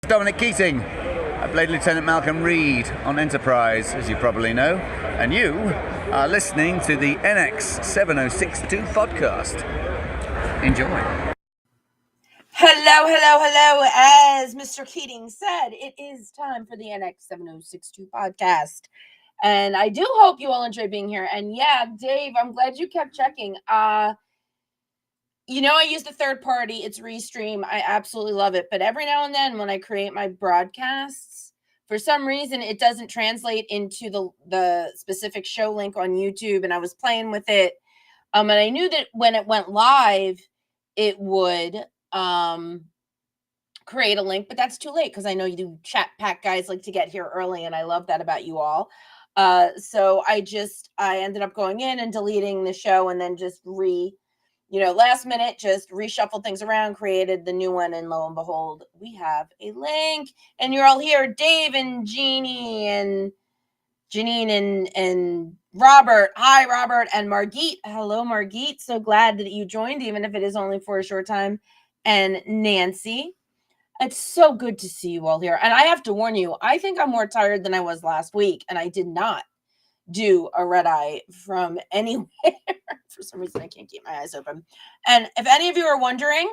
Dominic Keating. I played Lieutenant Malcolm Reed on Enterprise, as you probably know, and you are listening to the NX7062 podcast. Enjoy. Hello. As Mr. Keating said, it is time for the NX7062 podcast. And I do hope you all enjoy being here. And yeah, Dave, I'm glad you kept checking. I use the third party. It's Restream. I absolutely love it. But every now and then when I create my broadcasts, for some reason, it doesn't translate into the specific show link on YouTube. And I was playing with it. And I knew that when it went live, it would create a link, but that's too late because I know you do chat pack guys like to get here early, and I love that about you all. So I ended up going in and deleting the show and then just last minute, just reshuffled things around, created the new one, and lo and behold, we have a link. And you're all here, Dave and Jeannie and Janine and Robert. Hi, Robert. And Margit. Hello, Margit. So glad that you joined, even if it is only for a short time. And Nancy. It's so good to see you all here. And I have to warn you, I think I'm more tired than I was last week. And I did not do a red eye from anywhere. For some reason, I can't keep my eyes open. And if any of you are wondering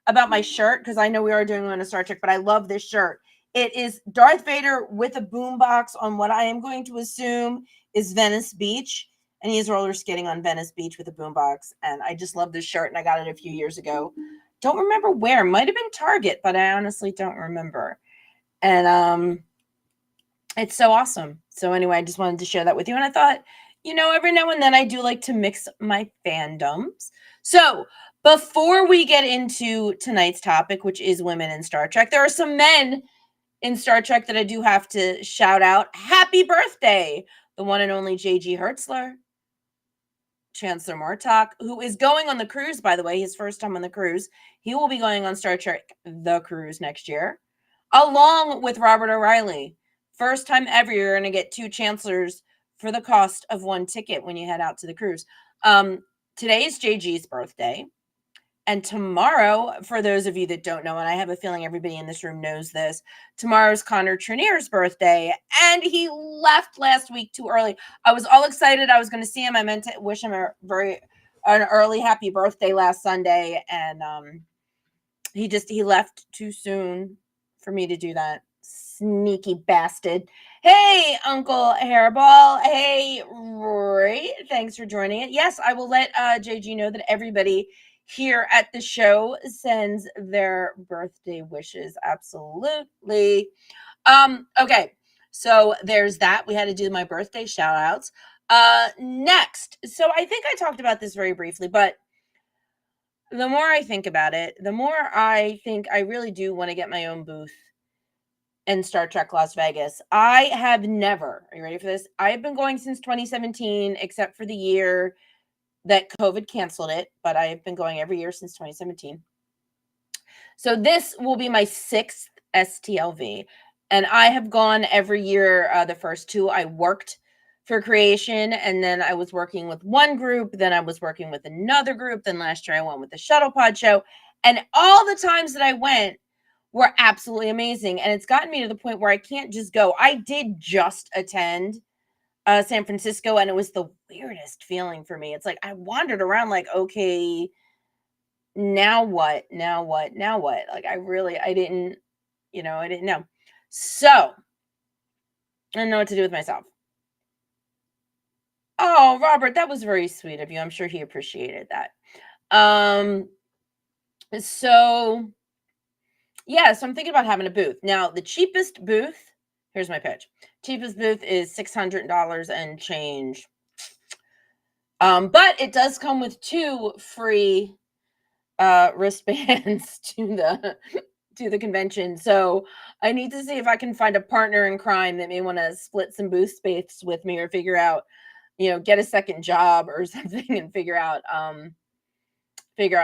about my shirt, because I know we are doing one on Star Trek, but I love this shirt. It is Darth Vader with a boombox on what I am going to assume is Venice Beach. And he is roller skating on Venice Beach with a boombox. And I just love this shirt, and I got it a few years ago. Don't remember where. Might have been Target, but I honestly don't remember. And it's so awesome. So anyway, I just wanted to share that with you. And I thought, every now and then I do like to mix my fandoms. So before we get into tonight's topic, which is women in Star Trek, there are some men in Star Trek that I do have to shout out. Happy birthday, the one and only J.G. Hertzler, Chancellor Martok, who is going on the cruise, by the way, his first time on the cruise. He will be going on Star Trek The Cruise next year, along with Robert O'Reilly. First time ever you're going to get two chancellors for the cost of one ticket when you head out to the cruise. Today is JG's birthday. And tomorrow, for those of you that don't know, and I have a feeling everybody in this room knows this, tomorrow's Connor Trinneer's birthday, and he left last week too early. I was all excited. I was going to see him. I meant to wish him an early happy birthday last Sunday, and he left too soon for me to do that. Sneaky bastard. Hey, Uncle Hairball. Hey, Roy. Thanks for joining it. Yes, I will let JG know that everybody here at the show sends their birthday wishes. Absolutely. Okay, so there's that. We had to do my birthday shout outs. Next, so I think I talked about this very briefly, but the more I think about it, the more I think I really do want to get my own booth in Star Trek Las Vegas. I have never, are you ready for this? I've been going since 2017, except for the year that COVID canceled it, but I've been going every year since 2017. So this will be my 6th STLV, and I have gone every year. The first 2, I worked for Creation, and then I was working with one group, then I was working with another group, then last year I went with the Shuttle Pod show, and all the times that I went were absolutely amazing, and it's gotten me to the point where I can't just go. I did just attend San Francisco, and it was the weirdest feeling for me. It's like I wandered around like, okay, now what? Like I didn't know. So I don't know what to do with myself. Oh, Robert, that was very sweet of you. I'm sure he appreciated that. So yeah, so I'm thinking about having a booth. Now, the cheapest booth, here's my pitch. Cheapest booth is $600 and change. But it does come with 2 free wristbands to the convention. So I need to see if I can find a partner in crime that may want to split some booth space with me, or figure out, get a second job or something, and figure out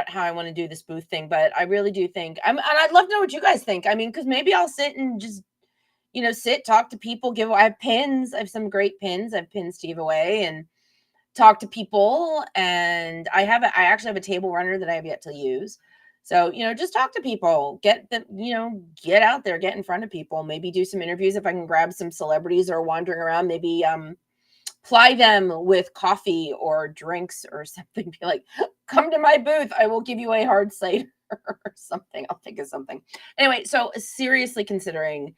how I want to do this booth thing. But I really do think and I'd love to know what you guys think. I mean, because maybe I'll sit and just talk to people, I have pins. I have some great pins. I have pins to give away and talk to people. And I actually have a table runner that I have yet to use. So, just talk to people, get them, get out there, get in front of people, maybe do some interviews. If I can grab some celebrities or wandering around, maybe ply them with coffee or drinks or something. Be like, come to my booth. I will give you a hard cider or something. I'll think of something. Anyway, so seriously considering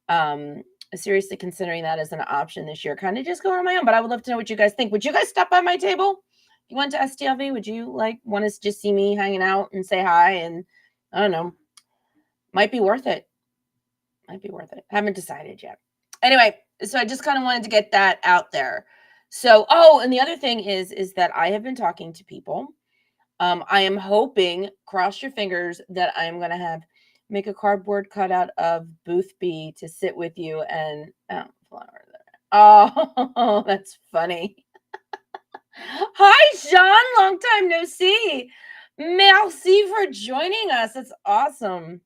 that as an option this year, kind of just going on my own. But I would love to know what you guys think. Would you guys stop by my table? If you went to STLV, would you want to just see me hanging out and say hi? And I don't know, might be worth it. Haven't decided yet. Anyway, so I just kind of wanted to get that out there. So, and the other thing is that I have been talking to people. I am hoping, cross your fingers, that I am going to make a cardboard cutout of Booth B to sit with you and flower there. Oh, that's funny. Hi, Sean. Long time no see. Merci for joining us. That's awesome.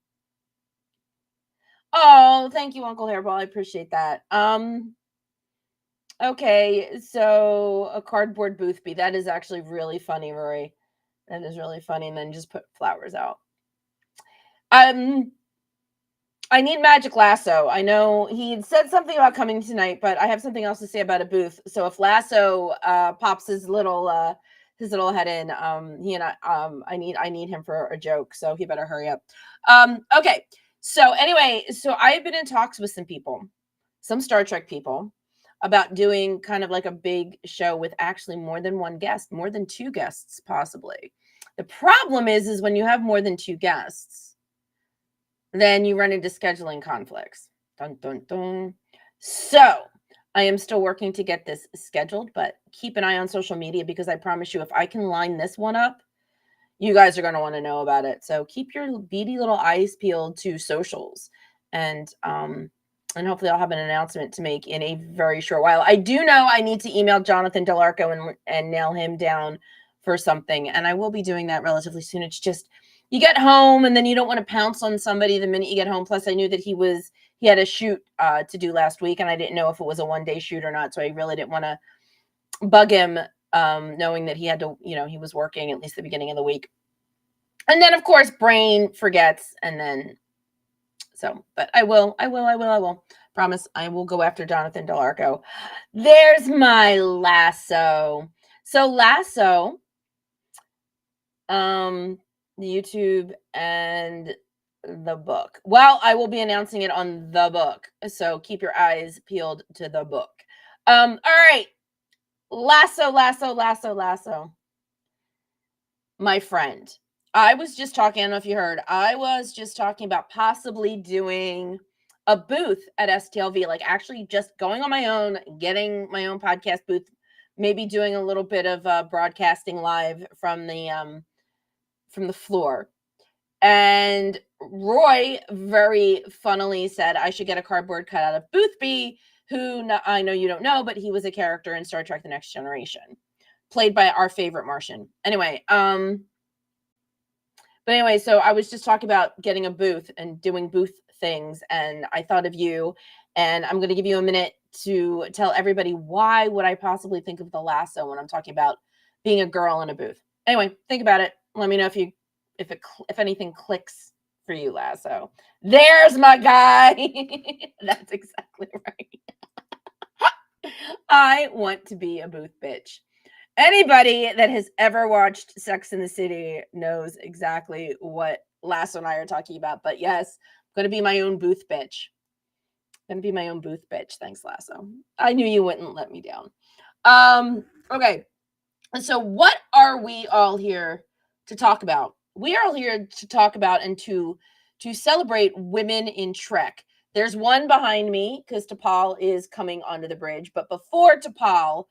Oh, thank you, Uncle Hairball. I appreciate that. Okay, so a cardboard Boothby. That is actually really funny, Rory. That is really funny. And then just put flowers out. I need Magic Lasso. I know he said something about coming tonight, but I have something else to say about a booth. So if Lasso pops his little head in, he and I need him for a joke. So he better hurry up. Okay. So anyway, so I've been in talks with some people, some Star Trek people, about doing kind of like a big show with actually more than one guest, more than two guests, possibly. The problem is when you have more than two guests, then you run into scheduling conflicts. Dun, dun, dun. So I am still working to get this scheduled, but keep an eye on social media, because I promise you, if I can line this one up, you guys are going to want to know about it. So keep your beady little eyes peeled to socials, and hopefully I'll have an announcement to make in a very short while. I do know I need to email Jonathan Delarco and nail him down for something, and I will be doing that relatively soon. It's just, you get home and then you don't want to pounce on somebody the minute you get home. Plus, I knew that he had a shoot to do last week, and I didn't know if it was a one-day shoot or not. So I really didn't want to bug him, knowing that he had to, he was working at least the beginning of the week. And then, of course, brain forgets. And then, but I will. Promise, I will go after Jonathan Delarco. There's my Lasso. So Lasso, YouTube and the book. Well, I will be announcing it on the book, so keep your eyes peeled to the book. All right, Lasso. My friend, I was just talking, I don't know if you heard, I was just talking about possibly doing a booth at STLV, like actually just going on my own, getting my own podcast booth, maybe doing a little bit of broadcasting live from the floor. And Roy very funnily said I should get a cardboard cutout of Boothby, who I know you don't know, but he was a character in Star Trek The Next Generation, played by our favorite Martian. Anyway, so I was just talking about getting a booth and doing booth things, and I thought of you, and I'm going to give you a minute to tell everybody why would I possibly think of the Lasso when I'm talking about being a girl in a booth. Anyway, think about it. Let me know if anything clicks for you, Lasso. There's my guy. That's exactly right. I want to be a booth bitch. Anybody that has ever watched Sex in the City knows exactly what Lasso and I are talking about. But yes, I'm going to be my own booth bitch. Thanks, Lasso. I knew you wouldn't let me down. Okay. So what are we all here to talk about? We are all here to talk about and to celebrate women in Trek. There's one behind me because T'Pol is coming onto the bridge. But before T'Pol,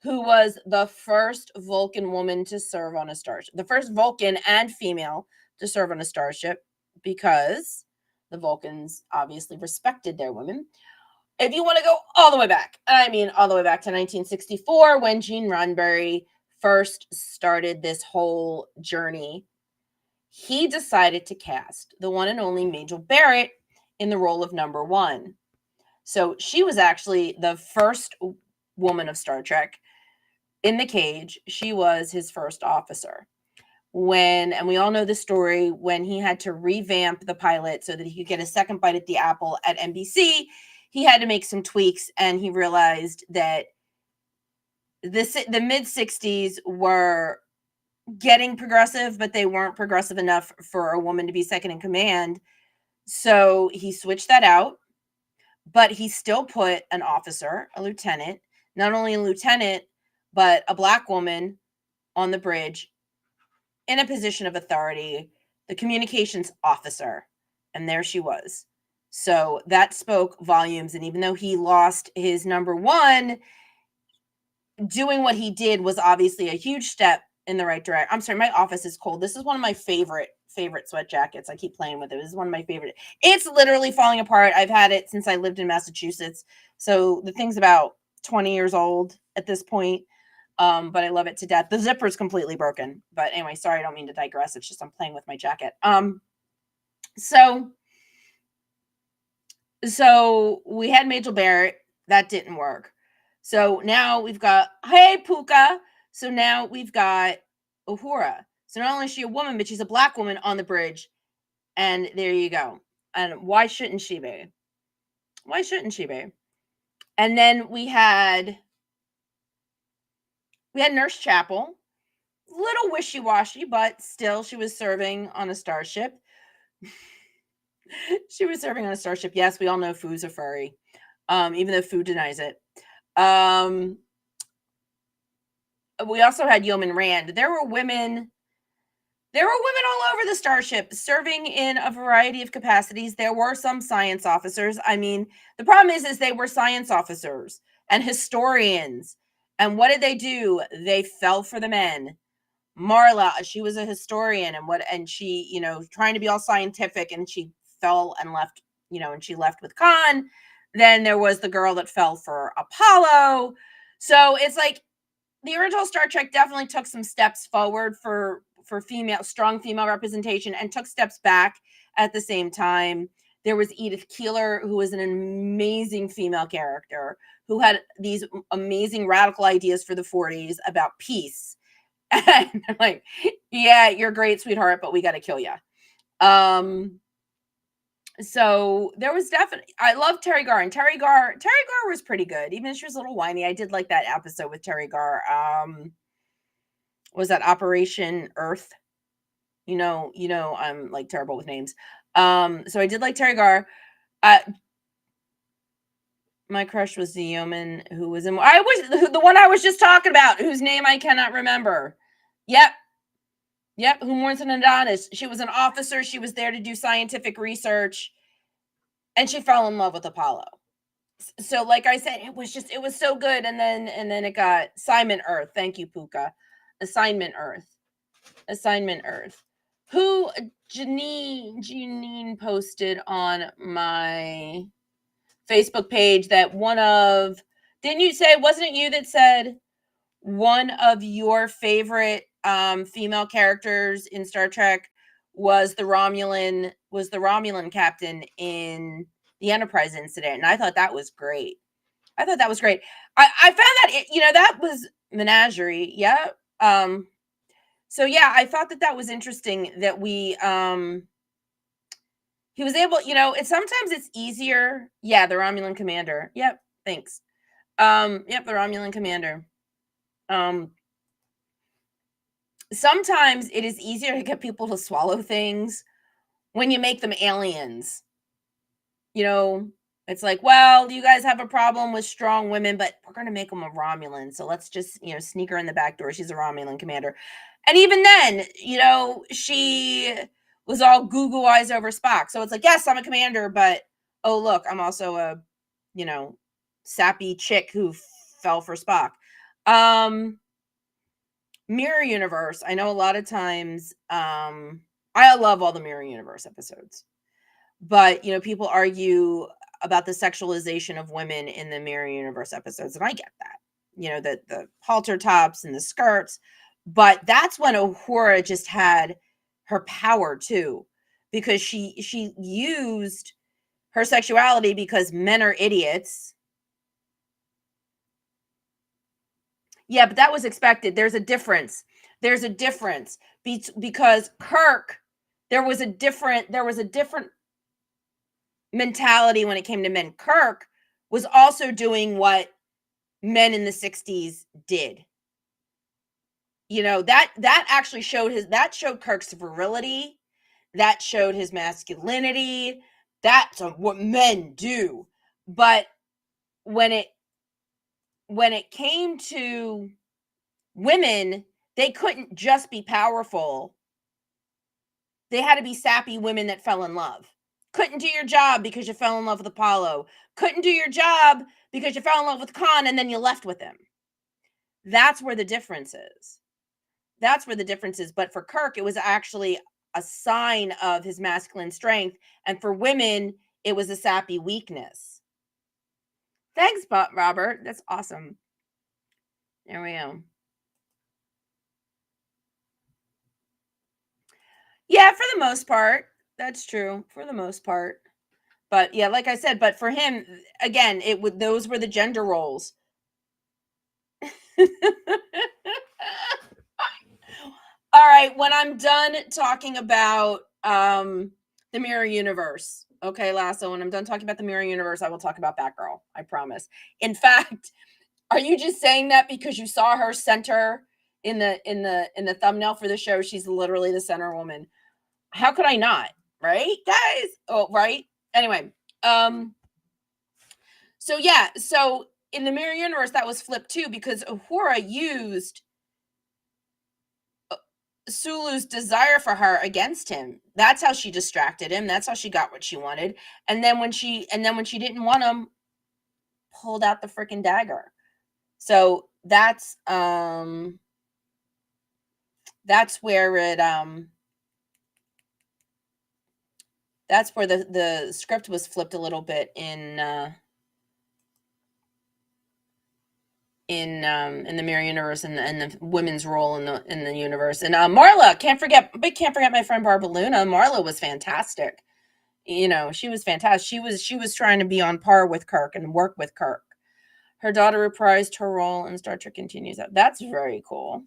who was the first Vulcan woman to serve on a starship, the first Vulcan and female to serve on a starship, because the Vulcans obviously respected their women. If you want to go all the way back, to 1964, when Gene Roddenberry first started this whole journey, he decided to cast the one and only Majel Barrett in the role of number one. So she was actually the first woman of Star Trek in the cage. She was his first officer. and we all know the story, when he had to revamp the pilot so that he could get a second bite at the apple at NBC, he had to make some tweaks, and he realized that the mid-60s were getting progressive, but they weren't progressive enough for a woman to be second in command. So he switched that out, but he still put an officer, a lieutenant, not only a lieutenant, but a Black woman on the bridge in a position of authority, the communications officer. And there she was. So that spoke volumes. And even though he lost his number one, doing what he did was obviously a huge step in the right direction. I'm sorry, my office is cold. This is one of my favorite sweat jackets. I keep playing with it. This is one of my favorite. It's literally falling apart. I've had it since I lived in Massachusetts. So the thing's about 20 years old at this point. But I love it to death. The zipper's completely broken. But anyway, sorry, I don't mean to digress. It's just I'm playing with my jacket. So we had Majel Barrett. That didn't work. So now we've got, hey, Puka. So now we've got Uhura. So not only is she a woman, but she's a Black woman on the bridge. And there you go. And why shouldn't she be? Why shouldn't she be? And then we had Nurse Chapel. Little wishy-washy, but still she was serving on a starship. She was serving on a starship. Yes, we all know Foo's a furry. Even though Foo denies it. We also had Yeoman Rand. There were women all over the starship serving in a variety of capacities. There were some science officers. I mean, the problem is they were science officers and historians. And what did they do? They fell for the men. Marla, she was a historian and she, trying to be all scientific, and she fell and left, and she left with Khan. Then there was the girl that fell for Apollo. So it's like the original Star Trek definitely took some steps forward for strong female representation, and took steps back at the same time. There was Edith Keeler, who was an amazing female character who had these amazing radical ideas for the 40s about peace. And I'm like, yeah, you're great, sweetheart, but we got to kill you. So there was definitely, I love Terry Garr, and Terry Garr was pretty good, even if she was a little whiny. I did like that episode with Terry Garr. Was that Operation Earth? I'm like terrible with names. So I did like Terry Garr. My crush was the yeoman who was in. The one I was just talking about, whose name I cannot remember. Yep, who mourns an Adonis. She was an officer. She was there to do scientific research, and she fell in love with Apollo. So, like I said, it was so good. And then it got Assignment Earth. Thank you, Puka. Assignment Earth. Who Janine posted on my Facebook page that didn't you say, wasn't it you that said one of your favorite female characters in Star Trek was the Romulan captain in the Enterprise incident? And I thought that was great. I found that that was Menagerie. Yeah. So yeah, I thought that was interesting that we he was able, sometimes it's easier. Yeah, the Romulan commander. Yep, thanks. The Romulan commander. Sometimes it is easier to get people to swallow things when you make them aliens. It's like, well, you guys have a problem with strong women, but we're going to make them a Romulan. So let's just, sneak her in the back door. She's a Romulan commander. And even then, she was all goo eyes over Spock. So it's like, yes, I'm a commander, but oh, look, I'm also a, sappy chick who fell for Spock. Mirror Universe. I know a lot of times, I love all the Mirror Universe episodes, but, people argue about the sexualization of women in the Mirror Universe episodes. And I get that, the halter tops and the skirts, but that's when Uhura just had her power too, because she used her sexuality because men are idiots. Yeah, but that was expected. There's a difference. Because Kirk, there was a different mentality when it came to men. Kirk was also doing what men in the 60s did. That actually showed Kirk's virility. That showed his masculinity. That's what men do. But when it came to women, they couldn't just be powerful. They had to be sappy women that fell in love. Couldn't do your job because you fell in love with Apollo. Couldn't do your job because you fell in love with Khan and then you left with him. That's where the difference is. But for Kirk, it was actually a sign of his masculine strength. And for women, it was a sappy weakness. Thanks, Robert. That's awesome. There we go. Yeah, for the most part. That's true. For the most part. But yeah, like I said, but for him, again, those were the gender roles. All right, when I'm done talking about the mirror universe, okay, Lasso, when I'm done talking about the mirror universe, I will talk about Batgirl. I promise. In fact, are you just saying that because you saw her center in the thumbnail for the show? She's literally the center woman. How could I not? Right, guys? Oh, right. Anyway, so yeah, so in the mirror universe, that was flipped too because Uhura used Sulu's desire for her against him. That's how she distracted him. That's how she got what she wanted. And then when she didn't want him, pulled out the freaking dagger. So that's where the script was flipped a little bit in the mirror universe and the women's role in the universe. And Marla, can't forget my friend Barbara Luna. Marla was fantastic. She was fantastic. She was trying to be on par with Kirk and work with Kirk. Her daughter reprised her role in Star Trek Continues. That's very cool.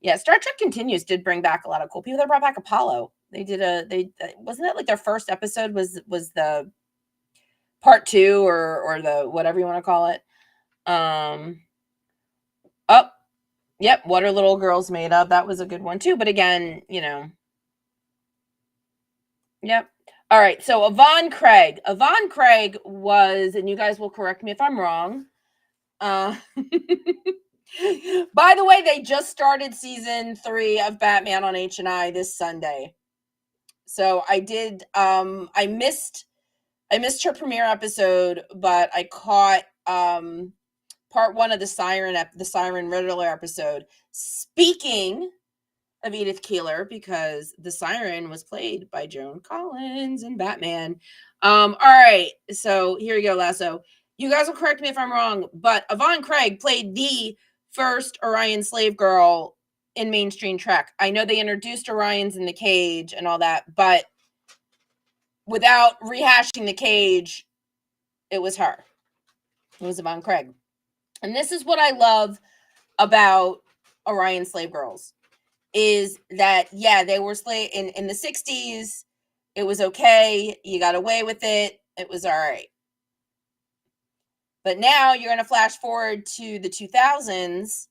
Yeah, Star Trek Continues did bring back a lot of cool people. They brought back Apollo. Wasn't it like their first episode was the part 2 or the whatever you want to call it. Yep, What Are Little Girls Made Of? That was a good one too. But again, yep. All right, so Yvonne Craig was, and you guys will correct me if I'm wrong. By the way, they just started season 3 of Batman on H&I this Sunday. So I did. I missed her premiere episode, but I caught part 1 of the Siren Riddler episode. Speaking of Edith Keeler, because the Siren was played by Joan Collins in Batman. All right, so here you go, Lasso. You guys will correct me if I'm wrong, but Yvonne Craig played the first Orion slave girl in mainstream Trek. I know they introduced Orions in the Cage and all that, but without rehashing the Cage, it was her. It was Yvonne Craig. And this is what I love about Orion slave girls. Is that, yeah, they were slave in the 60s. It was okay. You got away with it. It was all right. But now you're going to flash forward to the 2000s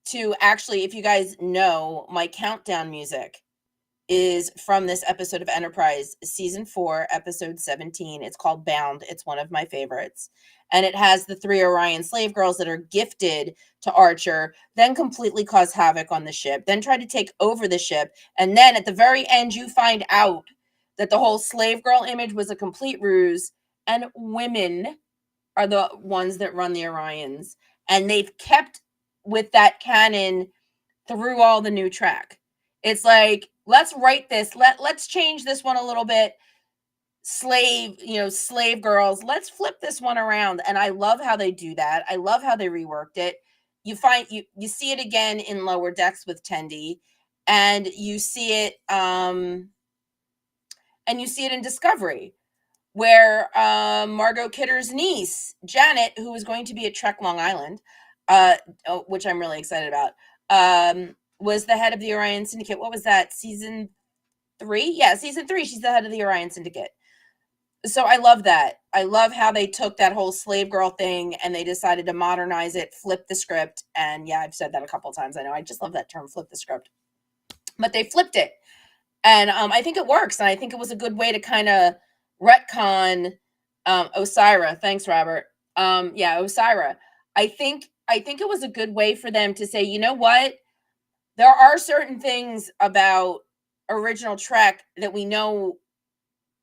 to actually, if you guys know, my countdown music is from this episode of Enterprise, season 4, episode 17. It's called Bound. It's one of my favorites. And it has the 3 Orion slave girls that are gifted to Archer, then completely cause havoc on the ship, then try to take over the ship. And then at the very end, you find out that the whole slave girl image was a complete ruse. And women are the ones that run the Orions. And they've kept with that canon through all the new Trek. It's like, let's write this. Let's change this one a little bit. Slave girls. Let's flip this one around. And I love how they do that. I love how they reworked it. You see it again in Lower Decks with Tendi, and you see it in Discovery, where Margot Kidder's niece, Janet, who was going to be at Trek Long Island, which I'm really excited about, was the head of the Orion Syndicate. What was that, season 3? Yeah, season 3, she's the head of the Orion Syndicate. So I love that. I love how they took that whole slave girl thing and they decided to modernize it, flip the script. And yeah, I've said that a couple of times. I know, I just love that term, flip the script. But they flipped it. And I think it works. And I think it was a good way to kind of retcon Osira. Thanks, Robert. Yeah, Osira. I think it was a good way for them to say, you know what? There are certain things about original Trek that we know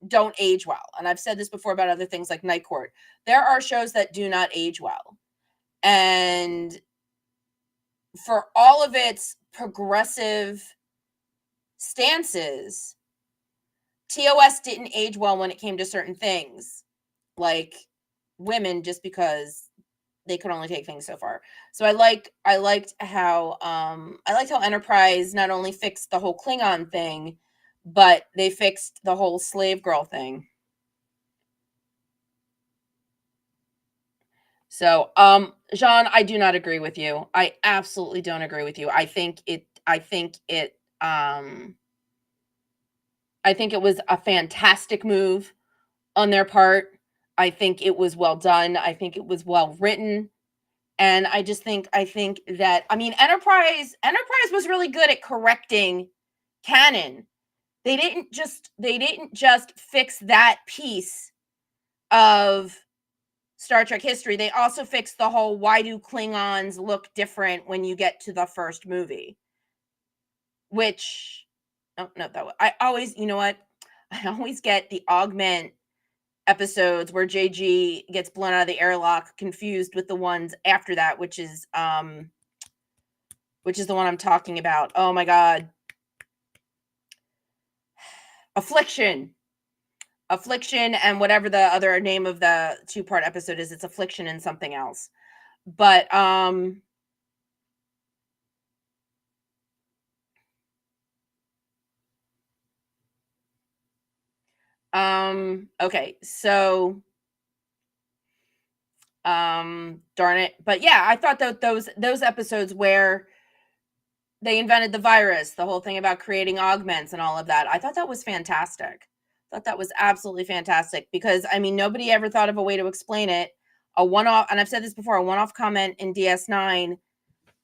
don't age well. And I've said this before about other things like Night Court. There are shows that do not age well. And for all of its progressive stances, TOS didn't age well when it came to certain things, like women, just because they could only take things so far. So I liked how Enterprise not only fixed the whole Klingon thing, but they fixed the whole slave girl thing. So, Jean, I do not agree with you. I absolutely don't agree with you. I think it was a fantastic move on their part. I think it was well done. I think it was well written. And I think that, I mean, Enterprise was really good at correcting canon. They didn't just fix that piece of Star Trek history. They also fixed the whole, why do Klingons look different when you get to the first movie? Which, oh, no, I always, you know what? I always get the Augment episodes where JG gets blown out of the airlock confused with the ones after that, which is the one I'm talking about. Oh my God. Affliction, and whatever the other name of the 2-part episode is, it's Affliction and something else. But okay, so darn it. But yeah, I thought that those episodes where they invented the virus, the whole thing about creating augments and all of that, I thought that was fantastic. I thought that was absolutely fantastic, because I mean, nobody ever thought of a way to explain it. A one-off, and I've said this before, a one-off comment in DS9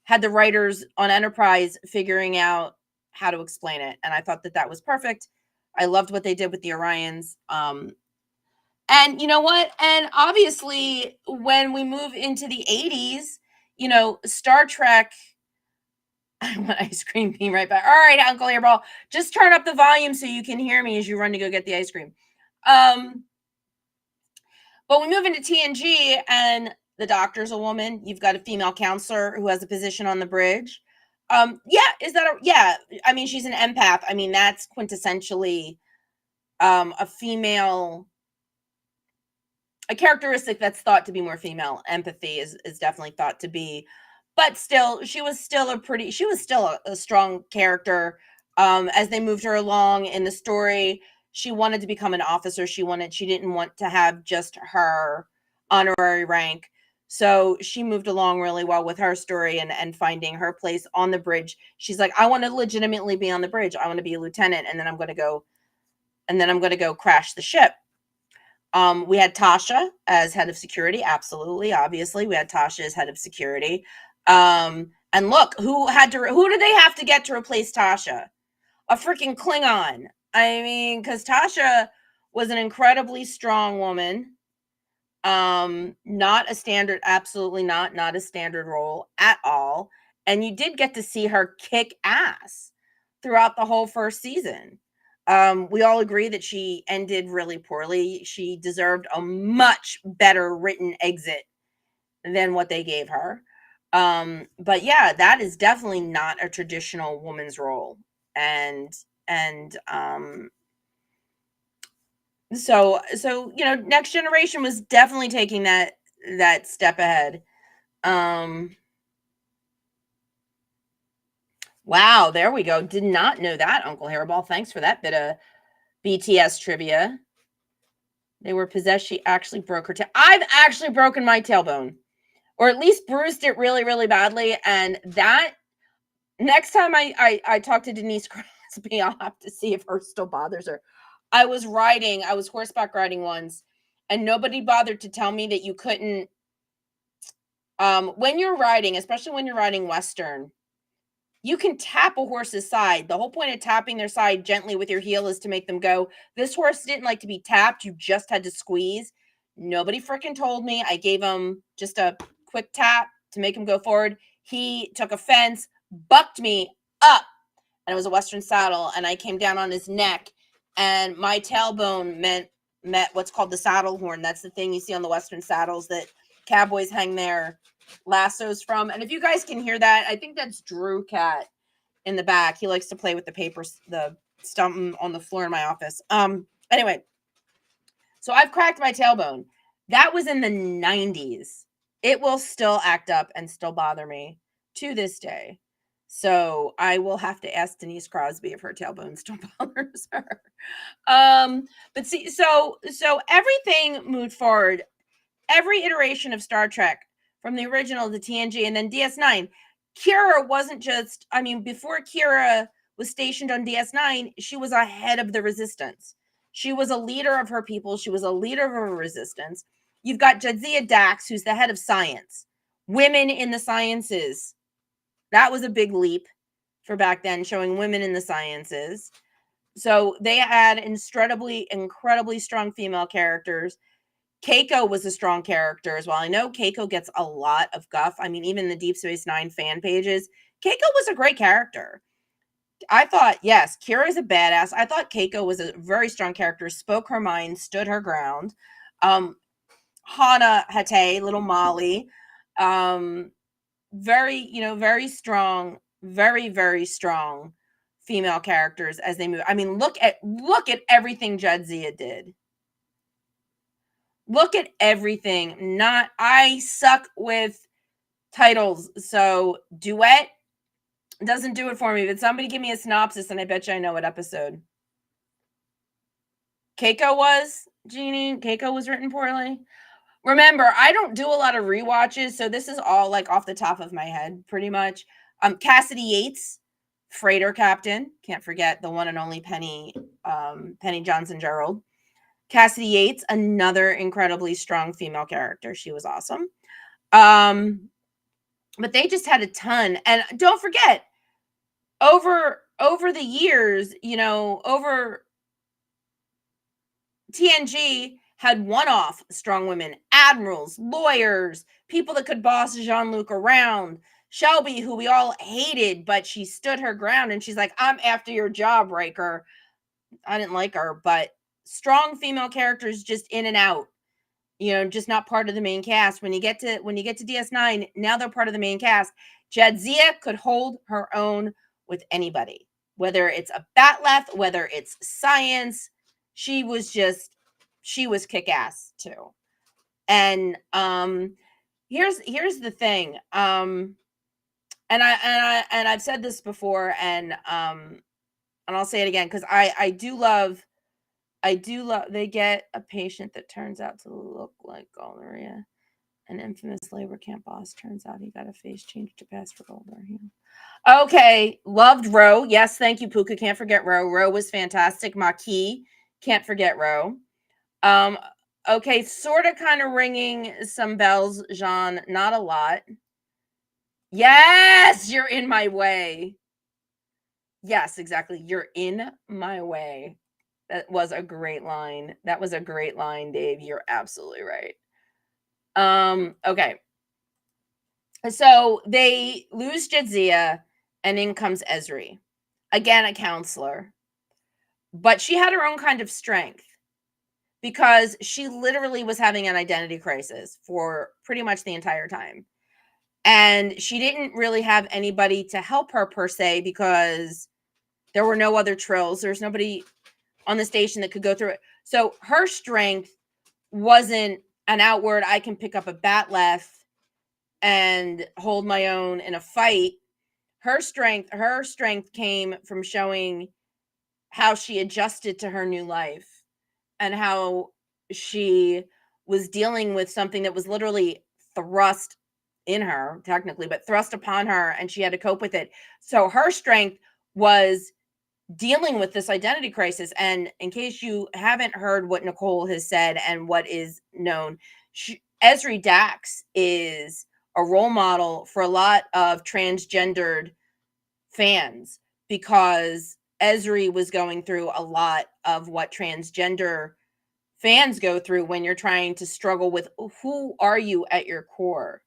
had the writers on Enterprise figuring out how to explain it, and I thought that was perfect. I loved what they did with the Orions. And you know what? And obviously, when we move into the 80s, you know, Star Trek. I want ice cream, being right back. All right, Uncle Hairball, just turn up the volume so you can hear me as you run to go get the ice cream. But we move into TNG, and the doctor's a woman. You've got a female counselor who has a position on the bridge. Yeah, I mean, she's an empath. I mean, that's quintessentially a female, a characteristic that's thought to be more female. Empathy is definitely thought to be, but still, she was still a strong character. As they moved her along in the story, she wanted to become an officer. She didn't want to have just her honorary rank. So she moved along really well with her story and finding her place on the bridge. She's like, I want to legitimately be on the bridge. I want to be a lieutenant, and then I'm going to go crash the ship. We had Tasha as head of security. Absolutely. Obviously, we had Tasha as head of security. And look, who did they have to get to replace Tasha? A freaking Klingon. I mean, because Tasha was an incredibly strong woman. Not a standard, absolutely not a standard role at all. And you did get to see her kick ass throughout the whole first season. We all agree that she ended really poorly. She deserved a much better written exit than what they gave her. But yeah, that is definitely not a traditional woman's role. So you know, Next Generation was definitely taking that step ahead. Wow, there we go. Did not know that, Uncle Hairball. Thanks for that bit of BTS trivia. They were possessed. She actually broke her tail. I've actually broken my tailbone. or at least bruised it really, really badly. And that next time I talk to Denise Crosby, I'll have to see if her still bothers her. I was horseback riding once, and nobody bothered to tell me that you couldn't, when you're riding, especially when you're riding Western, you can tap a horse's side. The whole point of tapping their side gently with your heel is to make them go. This horse didn't like to be tapped. You just had to squeeze. Nobody freaking told me. I gave him just a quick tap to make him go forward. He took offense, bucked me up, and it was a Western saddle, and I came down on his neck, and my tailbone met what's called the saddle horn. That's the thing you see on the Western saddles that cowboys hang their lassos from. And if you guys can hear that, I think that's Drew Cat in the back. He likes to play with the papers, the stump on the floor in my office. Anyway, so I've cracked my tailbone. That was in the 90s. It will still act up and still bother me to this day. So I will have to ask Denise Crosby if her tailbone still bothers her. But see, so everything moved forward. Every iteration of Star Trek, from the original to TNG and then DS9, Kira wasn't just, I mean, before Kira was stationed on DS9, she was a head of the resistance. She was a leader of her people. She was a leader of her resistance. You've got Ezri Dax, who's the head of science. Women in the sciences. That was a big leap for back then, showing women in the sciences. So they had incredibly strong female characters. Keiko was a strong character as well. I know Keiko gets a lot of guff. I mean, even the Deep Space Nine fan pages, Keiko was a great character. I thought, yes, Kira's a badass. I thought Keiko was a very strong character, spoke her mind, stood her ground. Hana Hate, little Molly, very strong, very, very strong female characters as they move. I mean, look at everything Jadzia did. Look at everything. I suck with titles, so Duet doesn't do it for me, but somebody give me a synopsis and I bet you I know what episode. Keiko was, Jeannie? Keiko was written poorly? Remember, I don't do a lot of rewatches, so this is all like off the top of my head, pretty much. Cassidy Yates, freighter captain. Can't forget the one and only Penny Johnson Gerald. Cassidy Yates, another incredibly strong female character. She was awesome. But they just had a ton. And don't forget, over the years, over TNG had one-off strong women, admirals, lawyers, people that could boss Jean-Luc around. Shelby, who we all hated, but she stood her ground and she's like, I'm after your job, Riker. I didn't like her, but strong female characters just in and out, just not part of the main cast. When you get to DS9, now they're part of the main cast. Jadzia could hold her own with anybody, whether it's a Batleth, whether it's science. She was kick-ass too. And here's the thing. And I've said this before, and I'll say it again, because I do love, they get a patient that turns out to look like gonorrhea. An infamous labor camp boss, turns out he got a face change to pass for older. Okay, loved Ro. Yes, thank you, Puka. Can't forget Ro. Ro was fantastic. Maquis, can't forget Ro. Okay, sort of kind of ringing some bells, Jean. Not a lot. Yes, you're in my way. Yes, exactly. You're in my way. That was a great line. Dave. You're absolutely right. Okay. So they lose Jadzia, and in comes Ezri. Again, a counselor. But she had her own kind of strength, because she literally was having an identity crisis for pretty much the entire time. And she didn't really have anybody to help her per se, because there were no other trills. There's nobody on the station that could go through it. So her strength wasn't an outward, I can pick up a Batleth and hold my own in a fight. Her strength came from showing how she adjusted to her new life, and how she was dealing with something that was literally thrust in her technically, but thrust upon her, and she had to cope with it. So her strength was dealing with this identity crisis. And in case you haven't heard what Nicole has said and what is known, Ezri Dax is a role model for a lot of transgendered fans, because Ezri was going through a lot of what transgender fans go through when you're trying to struggle with who are you at your core.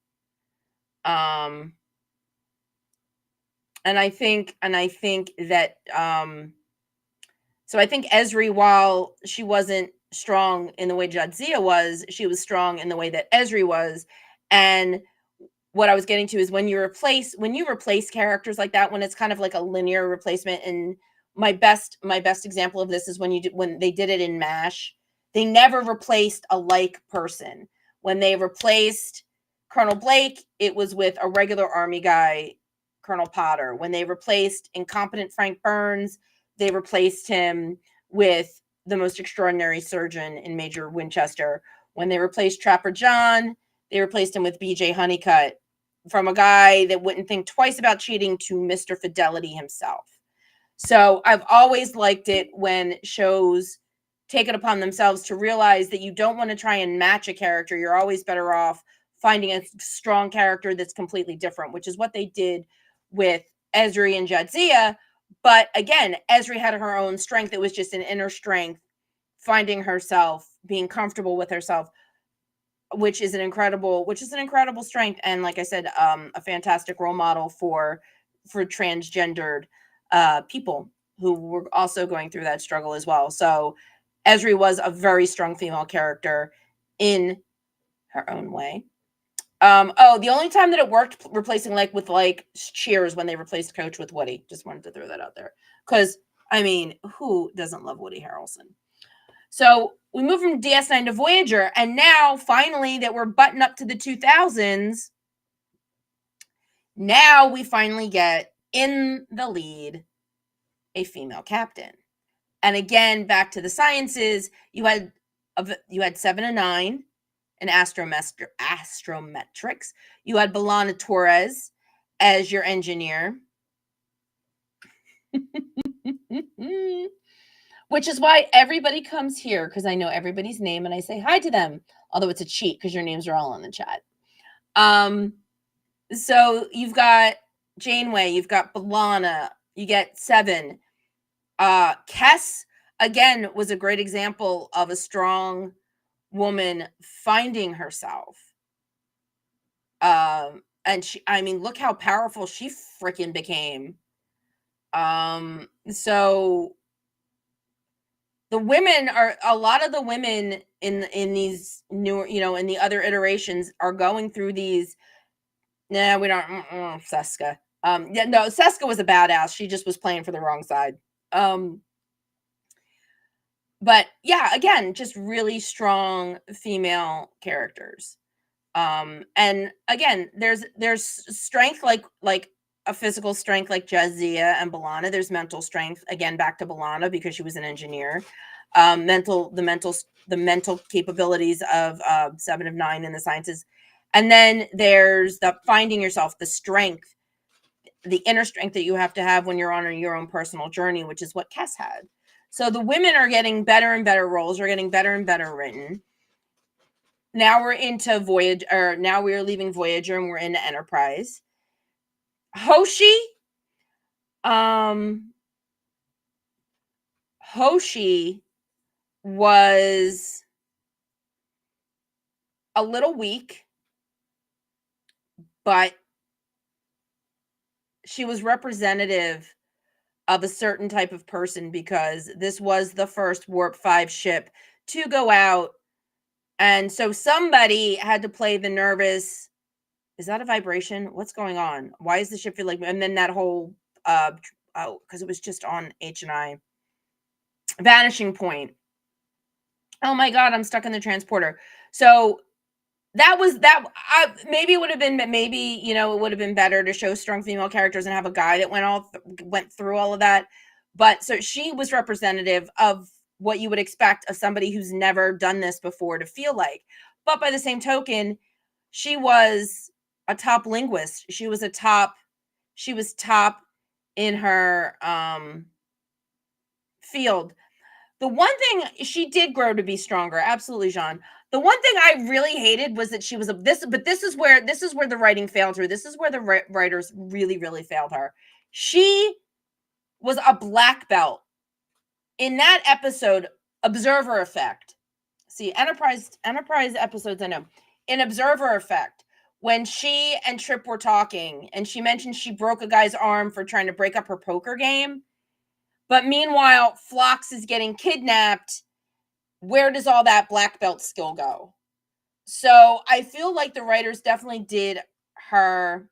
And I think that so I think Ezri, while she wasn't strong in the way Jadzia was, she was strong in the way that Ezri was. And what I was getting to is when you replace characters like that, when it's kind of like a linear replacement. And my best example of this is when they did it in MASH. They never replaced a like person. When they replaced Colonel Blake, it was with a regular Army guy, Colonel Potter. When they replaced incompetent Frank Burns, they replaced him with the most extraordinary surgeon in Major Winchester. When they replaced Trapper John, they replaced him with BJ Honeycutt, from a guy that wouldn't think twice about cheating to Mr. Fidelity himself. So I've always liked it when shows take it upon themselves to realize that you don't want to try and match a character. You're always better off finding a strong character that's completely different, which is what they did with Ezri and Jadzia. But again, Ezri had her own strength. It was just an inner strength, finding herself, being comfortable with herself, which is an incredible strength. And like I said, a fantastic role model for transgendered people who were also going through that struggle as well. So Ezri was a very strong female character in her own way. The only time that it worked replacing with Cheers, when they replaced Coach with Woody. Just wanted to throw that out there, because I mean, who doesn't love Woody Harrelson? So we move from DS9 to Voyager, and now finally that we're buttoned up to the 2000s, now we finally get in the lead a female captain. And again, back to the sciences, you had 7 and 9 in astrometrics. You had B'Elanna Torres as your engineer. Which is why everybody comes here, because I know everybody's name and I say hi to them. Although it's a cheat because your names are all in the chat. So you've got Janeway, you've got B'Elanna, you get 7. Kes, again, was a great example of a strong woman finding herself. And she, I mean, look how powerful she freaking became. So the women are, a lot of the women in these newer, in the other iterations are going through these. Nah, we don't. Seska. Yeah, no, Seska was a badass. She just was playing for the wrong side. But yeah, again, just really strong female characters. And again, there's strength like a physical strength like Jadzia and B'Elanna. There's mental strength, again, back to B'Elanna because she was an engineer. The mental capabilities of 7 of 9 in the sciences. And then there's the finding yourself, the strength, the inner strength that you have to have when you're on your own personal journey, which is what Kes had. So the women are getting better and better roles, are getting better and better written. Now we're into Voyager, or now we're leaving Voyager and we're into Enterprise. Hoshi was a little weak, but she was representative of a certain type of person, because this was the first Warp 5 ship to go out. And so somebody had to play the nervous, is that a vibration? What's going on? Why is the ship feel like, and then that whole, because it was just on H&I. Vanishing point. Oh my God, I'm stuck in the transporter. So maybe it would have been, it would have been better to show strong female characters and have a guy that went through all of that. But so she was representative of what you would expect of somebody who's never done this before to feel like. But by the same token, she was a top linguist. She was top in her field. The one thing, she did grow to be stronger. Absolutely, Jean. The one thing I really hated was that she was this is where the writing failed her. This is where the writers really failed her. She was a black belt in that episode, Observer Effect. See, Enterprise episodes, I know. In Observer Effect, when she and Trip were talking, and she mentioned she broke a guy's arm for trying to break up her poker game. But meanwhile, Phlox is getting kidnapped. Where does all that black belt skill go? So I feel like the writers definitely did her.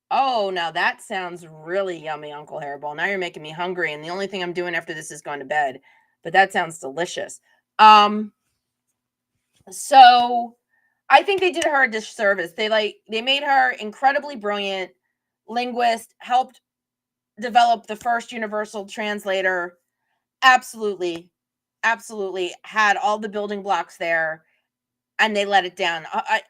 Oh, now that sounds really yummy, Uncle Hairball. Now you're making me hungry, and the only thing I'm doing after this is going to bed. But that sounds delicious. So I think they did her a disservice. They made her incredibly brilliant linguist, helped develop the first universal translator. Absolutely had all the building blocks there, and they let it down.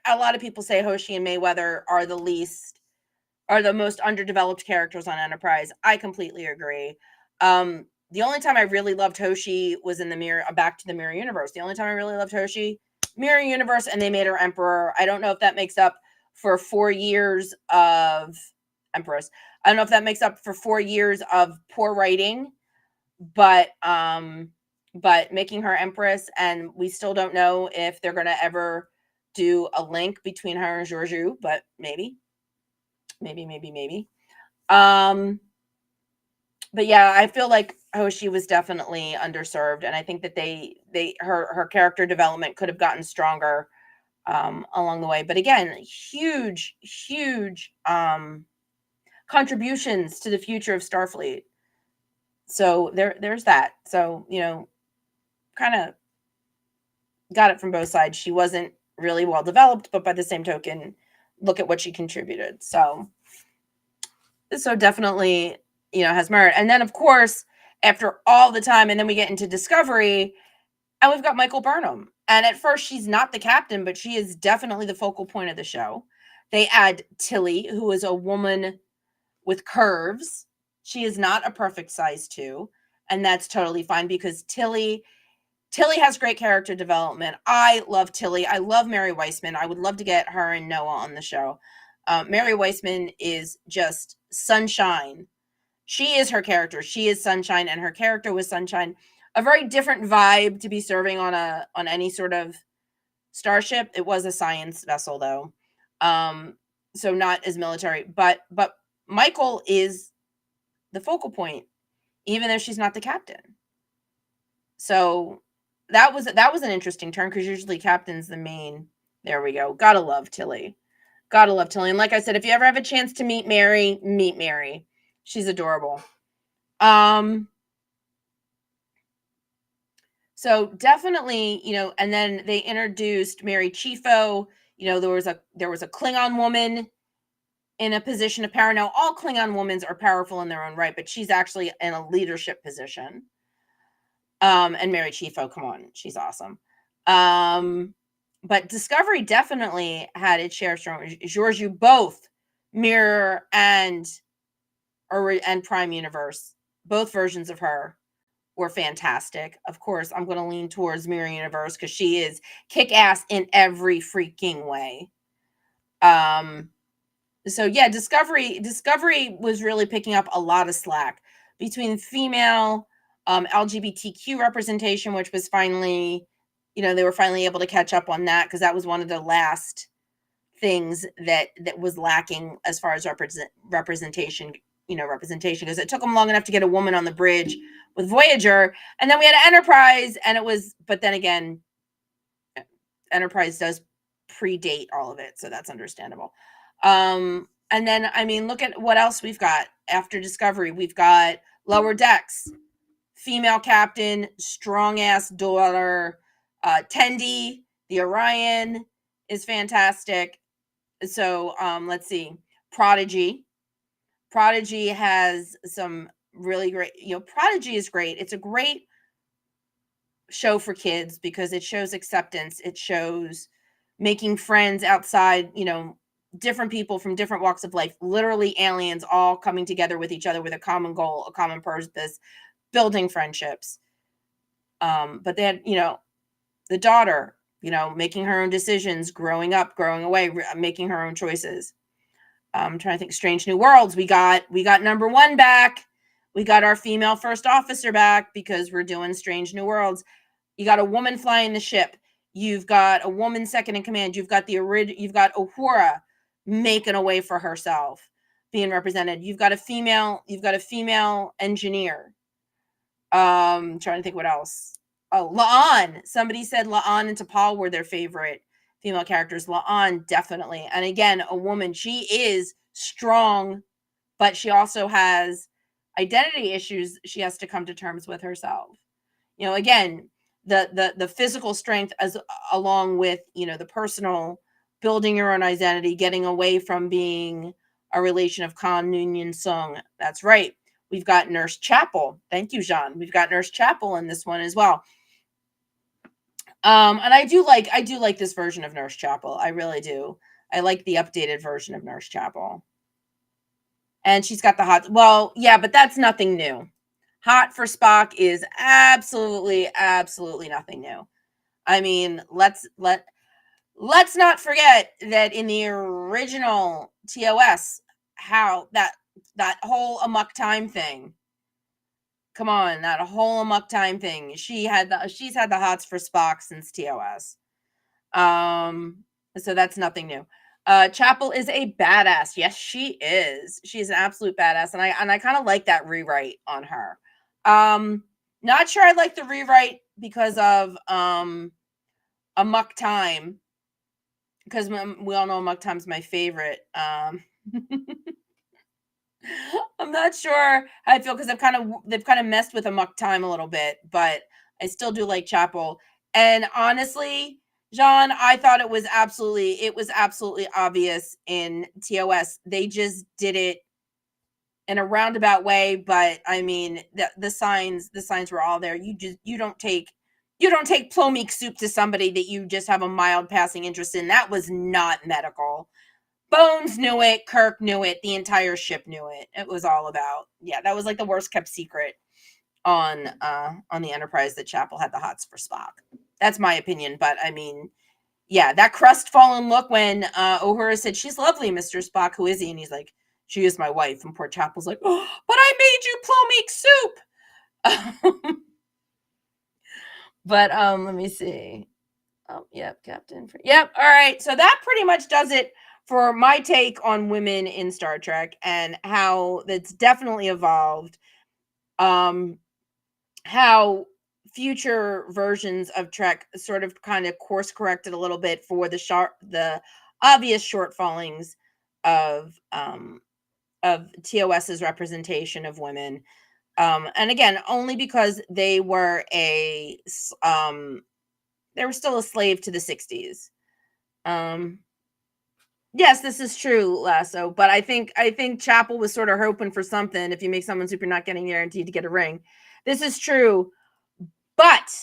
A lot of people say Hoshi and Mayweather are the most underdeveloped characters on Enterprise. I completely agree. The only time I really loved Hoshi was in Back to the Mirror Universe. The only time I really loved Hoshi, Mirror Universe, and they made her Emperor. I don't know if that makes up for 4 years of Empress. I don't know if that makes up for 4 years of poor writing, but making her Empress, and we still don't know if they're going to ever do a link between her and Georgiou, but maybe. But yeah, I feel like Hoshi was definitely underserved, and I think that her character development could have gotten stronger along the way. But again, huge contributions to the future of Starfleet. So there's that. So, kind of got it from both sides. She wasn't really well developed, but by the same token, look at what she contributed. So definitely, has merit. And then, of course, after all the time, and then we get into Discovery, and we've got Michael Burnham. And at first, she's not the captain, but she is definitely the focal point of the show. They add Tilly, who is a woman with curves. She is not a perfect size 2, and that's totally fine because Tilly has great character development. I love Tilly. I love Mary Weissman. I would love to get her and Noah on the show. Mary Weissman is just sunshine. She is her character. She is sunshine, and her character was sunshine. A very different vibe to be serving on any sort of starship. It was a science vessel, though, so not as military. But Michael is the focal point, even though she's not the captain. So that was an interesting turn, because usually captain's the main. There we go. Gotta love Tilly. And like I said, if you ever have a chance to meet Mary, meet Mary. She's adorable. So definitely, and then they introduced Mary Chieffo. There was a Klingon woman in a position of power. Now, all Klingon women are powerful in their own right, but she's actually in a leadership position. And Mary Chieffo, come on, she's awesome. But Discovery definitely had its share of strong. Georgiou, both Mirror and Prime Universe, both versions of her were fantastic. Of course, I'm going to lean towards Mirror Universe because she is kick-ass in every freaking way. So yeah, Discovery was really picking up a lot of slack between female LGBTQ representation, which was finally, they were finally able to catch up on that, because that was one of the last things that was lacking as far as representation, because it took them long enough to get a woman on the bridge with Voyager, and then we had Enterprise, and but then again, Enterprise does predate all of it, so that's understandable. And then, look at what else we've got after Discovery. We've got Lower Decks, female captain, strong ass daughter. Tendi, the Orion, is fantastic. So let's see. Prodigy has some really great, Prodigy is great. It's a great show for kids because it shows acceptance. It shows making friends outside, different people from different walks of life, literally aliens all coming together with each other with a common goal, a common purpose, building friendships. But they had, the daughter, making her own decisions, growing up, growing away, making her own choices. I'm trying to think. Strange New Worlds. We got number 1 back. We got our female first officer back because we're doing Strange New Worlds. You got a woman flying the ship. You've got a woman second in command. You've got Uhura making a way for herself, being represented. You've got a female engineer. Trying to think what else. Oh, La'an. Somebody said La'an and T'Pol were their favorite female characters. La'an, definitely. And again, a woman. She is strong, but she also has identity issues she has to come to terms with herself. Again, the physical strength along with, the personal, building your own identity, getting away from being a relation of Khan Noonien Sung. That's right. We've got Nurse Chapel. Thank you, Jean. We've got Nurse Chapel in this one as well. And I do like this version of Nurse Chapel. I really do. I like the updated version of Nurse Chapel. And she's got the hot. Well, yeah, but that's nothing new. Hot for Spock is absolutely nothing new. I mean, let's not forget that in the original TOS, how that whole amok time thing. Come on, that whole amok time thing. She's had the hots for Spock since TOS. So that's nothing new. Chapel is a badass. Yes, she is. She's an absolute badass, and I kind of like that rewrite on her. Not sure I like the rewrite because of amok time, because we all know amok time's my favorite. I'm not sure how I feel because they've kind of messed with amok time a little bit, but I still do like Chapel. And honestly, John, I thought it was absolutely obvious in TOS. They just did it in a roundabout way, but I mean the signs were all there. You don't take plomeek soup to somebody that you just have a mild passing interest in. That was not medical. Bones knew it. Kirk knew it. The entire ship knew it. It was all about, that was like the worst kept secret on the Enterprise, that Chapel had the hots for Spock. That's my opinion. But I mean, that crestfallen look when Uhura said, "She's lovely, Mr. Spock. Who is he?" And he's like, "She is my wife." And poor Chapel's like, "Oh, but I made you plomeek soup." But let me see. Oh, yep, Captain. Yep. All right. So that pretty much does it for my take on women in Star Trek and how that's definitely evolved. How future versions of Trek sort of kind of course corrected a little bit for the obvious shortfallings of TOS's representation of women. And again, only because they were still a slave to the 60s. Yes, this is true, Lasso, but I think Chapel was sort of hoping for something. If you make someone soup, you're not getting guaranteed to get a ring. This is true, but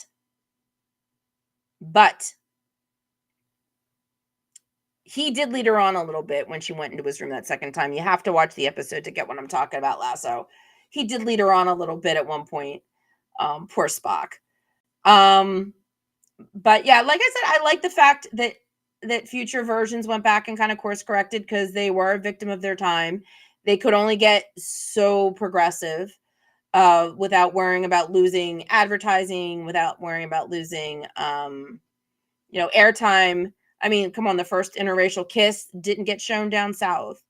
he did lead her on a little bit when she went into his room that second time. You have to watch the episode to get what I'm talking about, Lasso. He did lead her on a little bit at one point. Poor Spock. But yeah, like I said, I like the fact that future versions went back and kind of course corrected because they were a victim of their time. They could only get so progressive without worrying about losing advertising, without worrying about losing, airtime. I mean, come on, the first interracial kiss didn't get shown down south,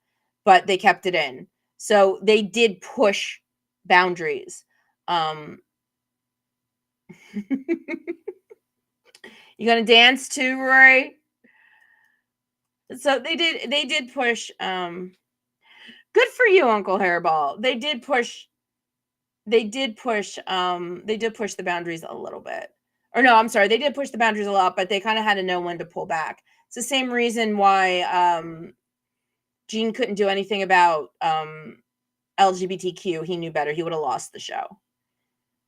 but they kept it in. So they did push boundaries. You gonna dance too, Rory? So they did push. Good for you, Uncle Hairball. They did push the boundaries a little bit. Or no, I'm sorry, they did push the boundaries a lot, but they kind of had to know when to pull back. It's the same reason why Gene couldn't do anything about LGBTQ. He knew better. He would have lost the show.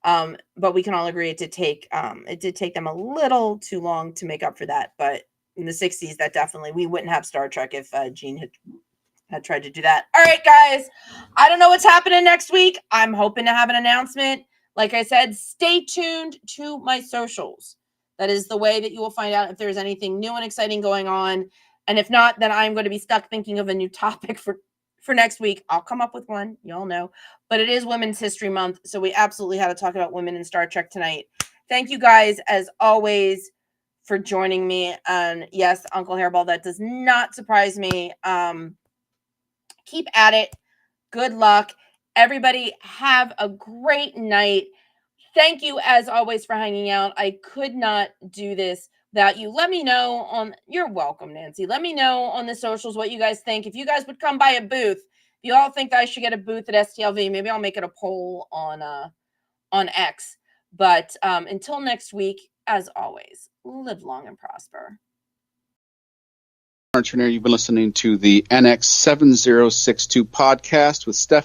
But we can all agree it did take them a little too long to make up for that. But in the 60s, that definitely, we wouldn't have Star Trek if Gene had tried to do that. All right, guys, I don't know what's happening next week. I'm hoping to have an announcement. Like I said, stay tuned to my socials. That is the way that you will find out if there's anything new and exciting going on. And if not, then I'm going to be stuck thinking of a new topic for next week. I'll come up with one, you all know. But it is Women's History Month, so we absolutely had to talk about women in Star Trek tonight. Thank you guys, as always, for joining me. And yes, Uncle Hairball, that does not surprise me. Keep at it. Good luck. Everybody have a great night. Thank you, as always, for hanging out. I could not do this without you. Let me know on, you're welcome, Nancy. Let me know on the socials what you guys think. If you guys would come by a booth, if you all think that I should get a booth at STLV, maybe I'll make it a poll on X. But until next week, as always, live long and prosper. You've been listening to the NX7062 podcast with Steph